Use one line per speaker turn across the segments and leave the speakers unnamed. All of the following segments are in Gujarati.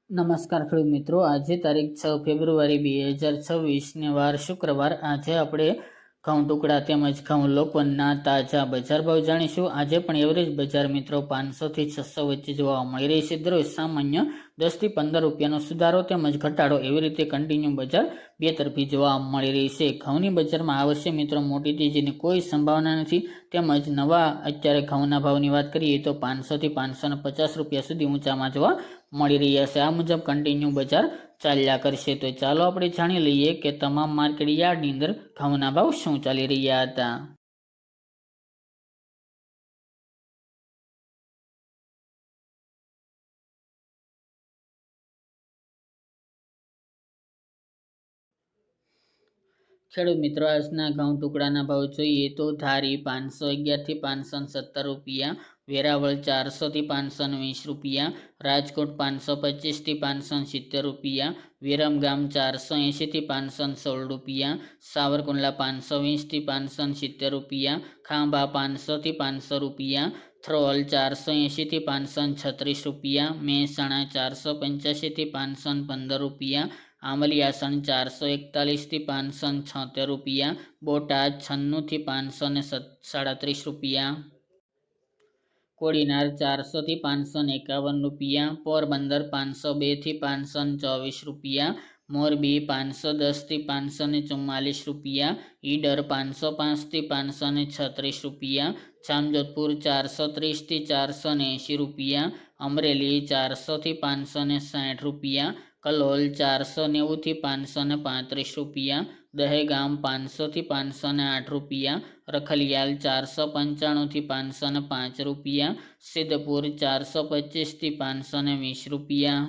નમસ્કાર ખેડૂત મિત્રો, આજે તારીખ 6 ફેબ્રુઆરી 2026 ને વાર શુક્રવાર. આજે આપણે ઘઉં ટુકડા તેમજ ઘઉં લોકવનના તાજા બજાર ભાવ જાણીશું. આજે પણ એવરેજ બજાર મિત્રો 500 થી 600 વચ્ચે જોવા મળી રહી છે. દરરોજ સામાન્ય 10 થી 15 રૂપિયાનો સુધારો તેમજ ઘટાડો એવી રીતે કન્ટિન્યુ બજાર બે તરફી જોવા મળી રહી છે. ઘઉંની બજારમાં આ વર્ષે મિત્રો મોટી તેજીની કોઈ સંભાવના નથી. તેમજ નવા અત્યારે ઘઉંના ભાવની વાત કરીએ તો 500 થી 550 રૂપિયા સુધી ઊંચામાં જોવા મળી રહ્યા છે. આ મુજબ કન્ટિન્યુ બજાર ચાલ્યા કરશે. તો ચાલો આપણે જાણી લઈએ કે તમામ માર્કેટ યાર્ડની અંદર ઘઉંના ભાવ શું ચાલી રહ્યા હતા. ખેડૂત મિત્રો, આજના ઘઉં ટુકડાના ભાવ જોઈએ તો ધારી 511 થી 517 રૂપિયા, વેરાવળ 400 થી 520 રૂપિયા, રાજકોટ 525 થી 570 રૂપિયા, વિરમગામ 480 થી 516 રૂપિયા, સાવરકુંડલા 520 થી 570 રૂપિયા, ખાંભા 500 થી 500 રૂપિયા, થ્રોલ 480 થી 536 રૂપિયા, મહેસાણા 485 થી 515 રૂપિયા, આંબલિયાસણ 441 થી 576 રૂપિયા, બોટાદ 96 થી 537 રૂપિયા, કોડીનાર 400 થી 551 રૂપિયા, પોરબંદર 502 થી 524 રૂપિયા, મોરબી 510 થી 544 રૂપિયા, ઈડર 505 થી 536 રૂપિયા, જામજોધપુર 430 થી 480 રૂપિયા, અમરેલી 400 થી 560 રૂપિયા, કલોલ 490 થી 535 રૂપિયા, દહેગામ 500 થી 508 રૂપિયા, રખલિયાલ 495 થી 505 રૂપિયા, સિદ્ધપુર 425 થી 520 રૂપિયા,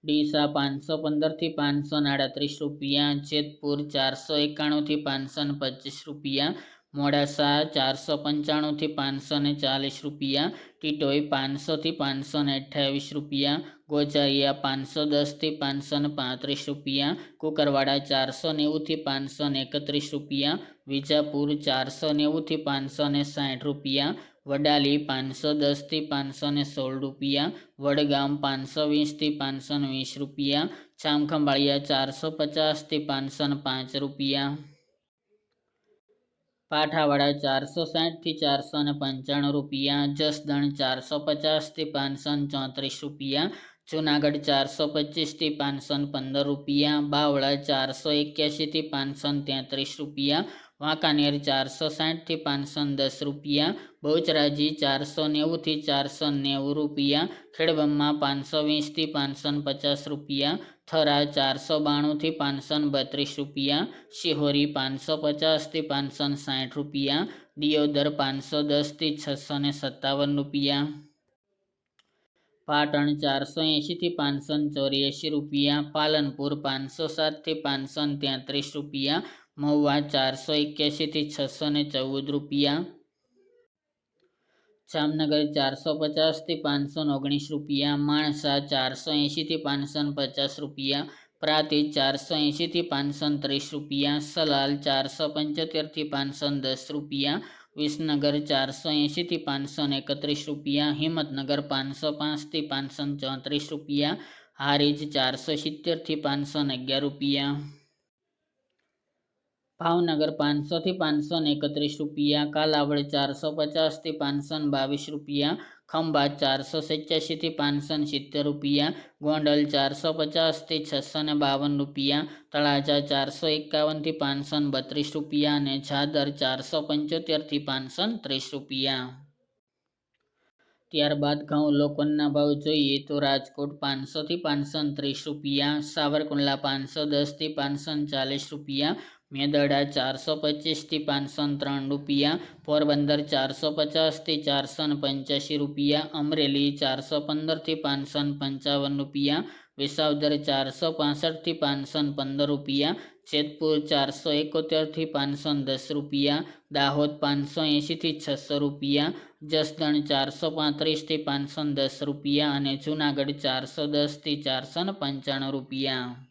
ડીસા 515 થી 538 રૂપિયા, જેતપુર 491 થી 525 રૂપિયા, મોડાસા 495 થી 540 રૂપિયા, ટીટોઈ 500 થી 528 રૂપિયા, ગોજારિયા 510 થી 535 રૂપિયા, કુકરવાડા 490 થી 531 રૂપિયા, વિજાપુર 490 થી 560 રૂપિયા, વડાલી 510 થી 516 રૂપિયા, વડગામ 520 થી 520 રૂપિયા, જામખંભાળિયા 450 થી 505 રૂપિયા, પાઠાવાડા 460 થી 495 રૂપિયા, જસદણ 450 થી 534 રૂપિયા, જુનાગઢ 425 થી 515 રૂપિયા, બાવળા 481 થી 533 રૂપિયા, વાંકાનેર 460 થી 510 રૂપિયા, બહુચરાજી 490 થી 490 રૂપિયા, ખેડબ્રહ્મા 520 થી 550 રૂપિયા, થરા 492 થી 532 રૂપિયા, શિહોરી 550 થી 560 રૂપિયા, દિયોદર 510 થી 657 રૂપિયા, પાટણ 480 થી 584 રૂપિયા, પાલનપુર 507 થી 533 રૂપિયા, મહુવા 481 થી 614 રૂપિયા, જામનગર 450 થી 519 રૂપિયા, માણસા 480 થી 550 રૂપિયા, પ્રાંતિજ 480 થી 530 રૂપિયા, સલાલ 475 થી 510 રૂપિયા, વિસનગર 480 થી 531 રૂપિયા, હિંમતનગર 505 થી 534 રૂપિયા, હારીજ 470 થી 511 રૂપિયા, ભાવનગર 500 થી 531 રૂપિયા, કાલાવડ 450 થી 522 રૂપિયા, ખંભાત 487 થી 570 રૂપિયા, ગોંડલ 450 થી 652 રૂપિયા, તળાજા 451 થી 532 રૂપિયા અને ઝાદર 475 થી 530 રૂપિયા. ત્યારબાદ ઘઉં લોકવનના ભાવ જોઈએ તો રાજકોટ 500 થી 530 રૂપિયા, સાવરકુંડલા 510 થી 540 રૂપિયા, મેદરડા 425 થી 503 રૂપિયા, પોરબંદર 450 થી 485 રૂપિયા, અમરેલી 415 થી 555 રૂપિયા, વિસાવદર 465 થી 515 રૂપિયા, જેતપુર 471 થી 510 રૂપિયા, દાહોદ 580 થી 600 રૂપિયા, જસદણ 435 થી 510 રૂપિયા અને જુનાગઢ 410 થી 495 રૂપિયા.